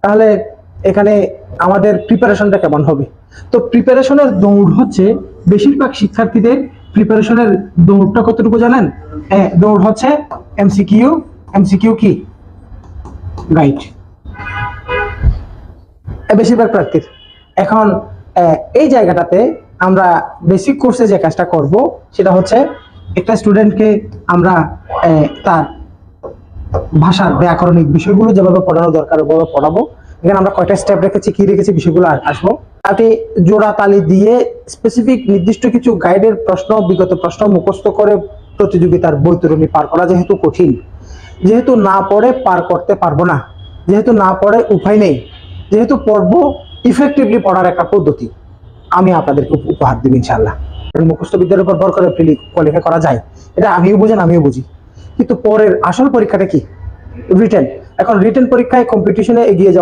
তাহলে এখানে আমাদের প্রিপারেশনটা কেমন হবে? তো প্রিপারেশনের দৌড় হচ্ছে, বেশিরভাগ শিক্ষার্থীদের প্রিপারেশনের দৌড়টা কতটুকু জানেন? দৌড় হচ্ছে এমসিকিউ, এমসিকিউ কি রাইট বেশিরভাগ প্রার্থীর। এখন এই জায়গাটাতে আমরা বেসিক কোর্সে যে কাজটা করব সেটা হচ্ছে একটা স্টুডেন্টকে আমরা তার ভাষার ব্যাকরণিক বিষয়গুলো যেভাবে পড়ানো দরকার ওভাবে পড়াবো। এখানে আমরা কয়টা স্টেপ রেখেছি, কি রেখেছি, বিষয়গুলো আসবো। আপনি জোড়া তালি দিয়ে স্পেসিফিক নির্দিষ্ট কিছু গাইডের প্রশ্ন, বিগত প্রশ্ন মুখস্থ করে প্রতিযোগিতার বৈতরণী পার করা যেহেতু কঠিন, যেহেতু না পড়ে পার করতে পারবো না, যেহেতু না পড়ে উপায় নেই, যেহেতু পড়বো ইফেক্টিভলি পড়ার একটা পদ্ধতি আমি আপনাদেরকে উপহার দিব ইনশাআল্লাহ। মুখস্থ বিদ্যার উপর ভর করে কোয়ালিফাই করা যায়, এটা আমিও বুঝি, কিন্তু পরের আসল পরীক্ষাটা কি? রিটেন। এখন রিটেন পরীক্ষায় কম্পিটিশনে এগিয়ে যাওয়া